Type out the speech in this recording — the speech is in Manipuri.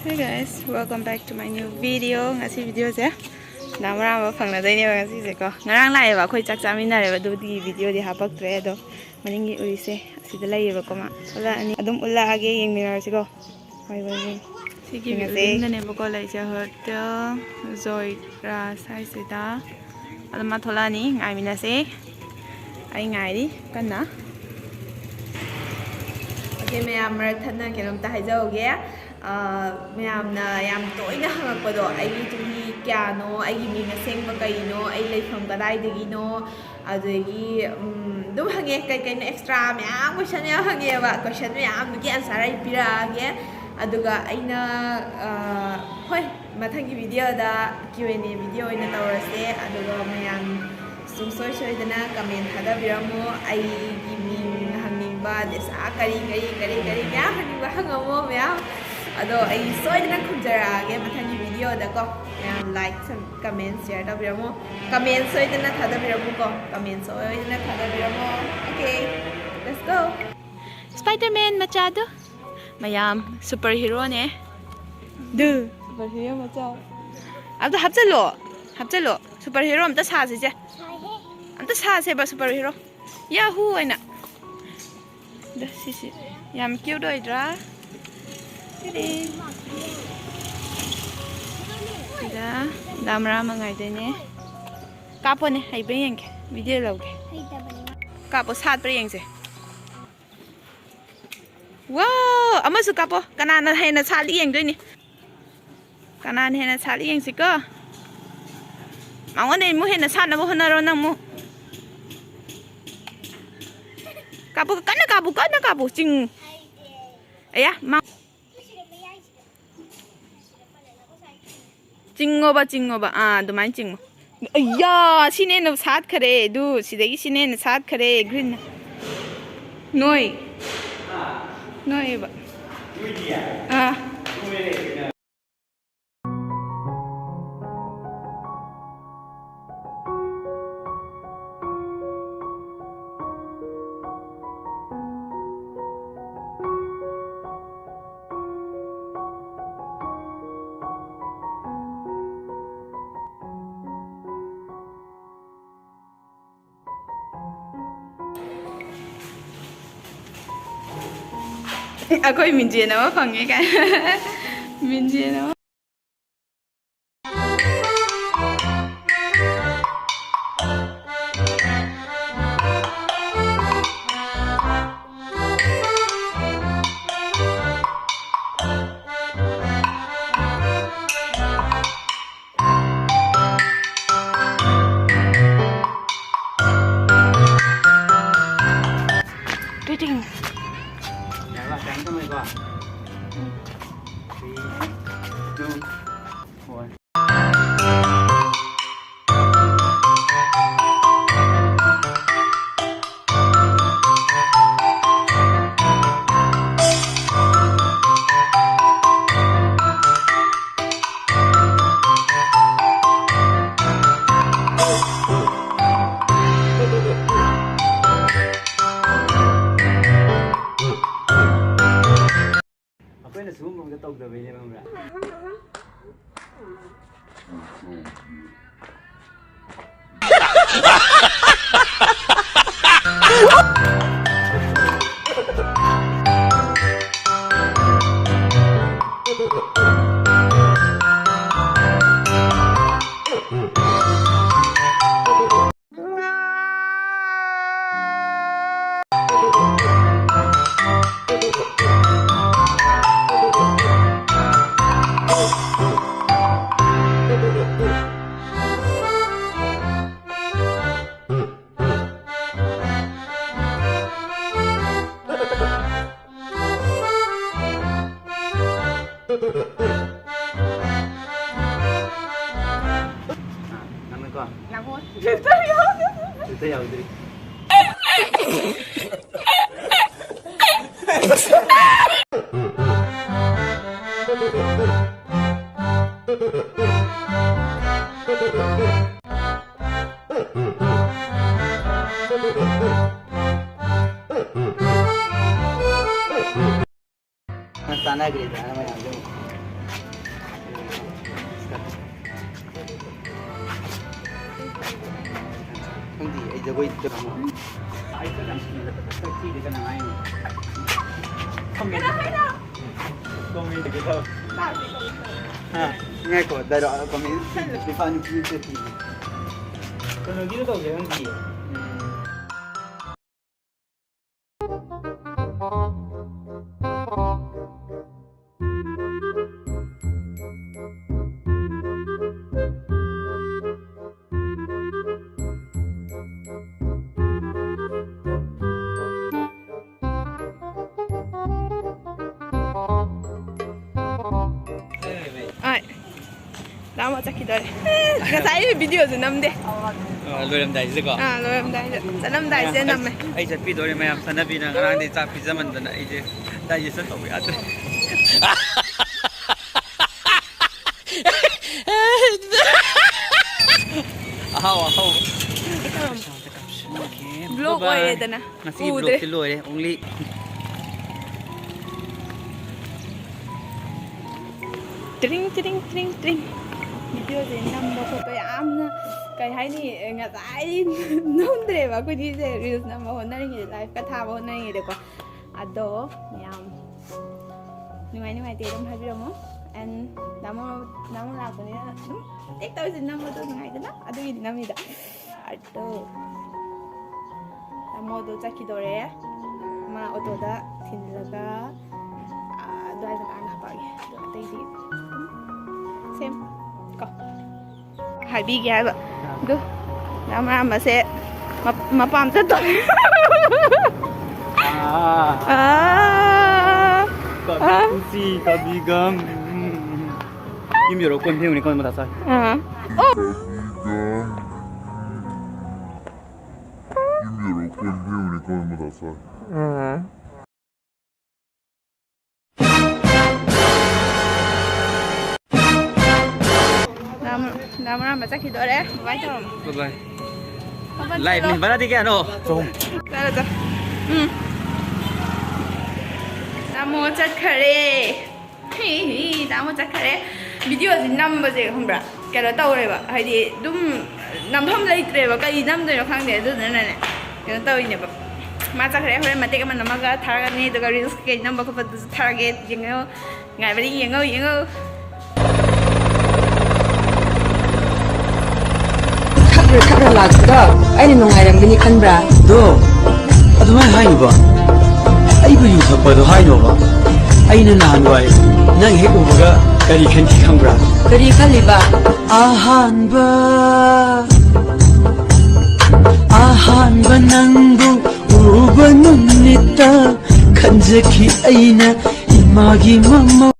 Hey guys, welcome back to my new video. Ngasi video se namra ma phangna dai ne ba ngasi se ko ngarang lai ba khoi chak chaminare ba du di video di hapak tre do maningi uri se asida lai ba ko ma ola ani adum ulla age yeng mirar se ko bai bai si ki building da ne ba ko lai cha hotel joy ra sai se da adama thola ni ngai mina se ai ngai di kanna okay me amra thana kelom ta haijau ge ꯃꯌꯥꯝꯅ ꯌꯥꯝ ꯇꯣꯏꯅ ꯍꯪꯉꯛꯄꯗꯣ ꯑꯩꯒꯤ ꯆꯍꯤ ꯀꯌꯥꯅꯣ ꯑꯩꯒꯤ ꯃꯤꯡ ꯑꯁꯦꯡꯕ ꯀꯩꯅꯣ ꯑꯩ ꯂꯩꯐꯝ ꯀꯗꯥꯏꯗꯒꯤꯅꯣ ꯑꯗꯒꯤ ꯑꯗꯨꯝ ꯍꯪꯉꯦ ꯀꯩ ꯀꯩꯅꯣ ꯑꯦꯛꯁꯇ꯭ꯔꯥ ꯃꯌꯥꯝ ꯀꯣꯏꯁꯟ ꯃꯌꯥꯝ ꯍꯪꯉꯦꯕ ꯀꯣꯏꯁꯟ ꯃꯌꯥꯝꯗꯨꯒꯤ ꯑꯟꯁꯔ ꯑꯩ ꯄꯤꯔꯛꯑꯒꯦ ꯑꯗꯨꯒ ꯑꯩꯅ ꯍꯣꯏ ꯃꯊꯪꯒꯤ ꯚꯤꯗꯤꯑꯣꯗ Q&A ꯚꯤꯗꯤꯑꯣ ꯑꯣꯏꯅ ꯇꯧꯔꯁꯦ ꯑꯗꯨꯒ ꯃꯌꯥꯝ ꯁꯨꯡꯁꯣꯏ ꯁꯣꯏꯗꯅ ꯀꯃꯦꯟ ꯊꯥꯗꯕꯤꯔꯝꯃꯣ ꯑꯩꯒꯤ ꯃꯤꯡ ꯍꯪꯅꯤꯡꯕ ꯗꯦꯁꯥ ꯀꯔꯤ ꯃꯌꯥꯝ ꯍꯪꯅꯤꯡꯕ ꯍꯪꯉꯝꯃꯣ ꯃꯌꯥꯝ अदो आई सोइदना खुंजरागे मथानी वीडियो दको याम लाइक कमेंट शेयर तबिरमो कमेंट सोइदना थादबिरमो को कमेंट सोइदना थादबिरमो ओके लेट्स गो स्पाइडरमैन मचादो मयाम सुपर हीरो ने दु सुपर हीरो मचा अब तो हपचलो सुपर हीरो अमता सासे जे अमता सासे बा सुपर हीरो याहू आइना द सिसि याम क्यूट ओइद्रा Sida damra mangai dene kapo ne hai bring yeng video loge kapo sat bring yeng se wow amasu kapo kanana hena sali yeng doi ni kanana hena sali yeng se ko mangone mu hena sat na bo honaro nang mu kana kapo ching aya ma चिंगोबा दुमाइन चिंगो अय्या सिने न साथ खरे दु सिदेगी सिने न साथ खरे ग्रीन नोय बा Aku minje nama panggil kan, minje nama. Tuting. Đánh cho mày qua 3, 2, 1 Nó xuống một cái tông rồi vậy không ạ? Namanya kok? Nyamut. Itu ya udah. Sana gitu, namanya. 저거이 저거 아이고 남친이 딱히 되가 나와요 Comment cái thôi. Nghe của đại đội comment thì fan như thế thì. Còn nó kia đâu vậy anh chị? Đã một chắc khi đó cái sai video rồi nằm đi lôi làm đại gì cơ lôi làm đại sẽ làm đại sẽ nằm này ai sẽ video này em sana pina ngang đi chạp pizza mình đó ai chứ đại gì sẽ tổ bị ăn ahau vlog ơi đó nè nasi vlog thì lôi đấy only tring tring tring tring video gì nằm một số am cái hay nè ngã tại nông đề và cái gì thế reels nằm một nơi như live cái thao một nơi như được qua ado nhầm nhưng mà tiền không hay biết không anh nằm làm cái này đúng tiếc tôi xin nằm một tôi ngày đó ado gì nằm gì đó ado nằm một tôi chắc khi đó đấy mà ở đó đã thì là cái đôi phần ăn hấp vậy được tay đi xem có hai bi ghé vậy được làm mà sẽ mà bám rất tốt có gì có đi gom im nhiều con thêm này con mà thật sai làm mà chắc khi đó đấy vãi thôi bye bye lại mình bắt đi cái nào không đây là làm một chắc khare làm một chắc khare video gì năm bao giờ không biết cái đó tao rồi bà hay đi đúng năm hôm lấy rồi bà cái năm rồi nó khang để tôi này này cái đó tao như vậy mà chắc khare hồi mà tiếc mà nằm cái thằng này tôi cái reels cái năm bao cái target những cái ngày bây giờ những cái Khắp là đó, ai nên nông ai làm cái gì khăn bra? Đó, à tụi mày hay nhỉ? Ai bây giờ sắp bắt đầu hay nhỉ? Ai nên làm vậy? Nang hết uống cái gì khăn bra? Cái gì khăn liba? Ahan ba nang bu uban nita khăn gì khi ai na imagi mama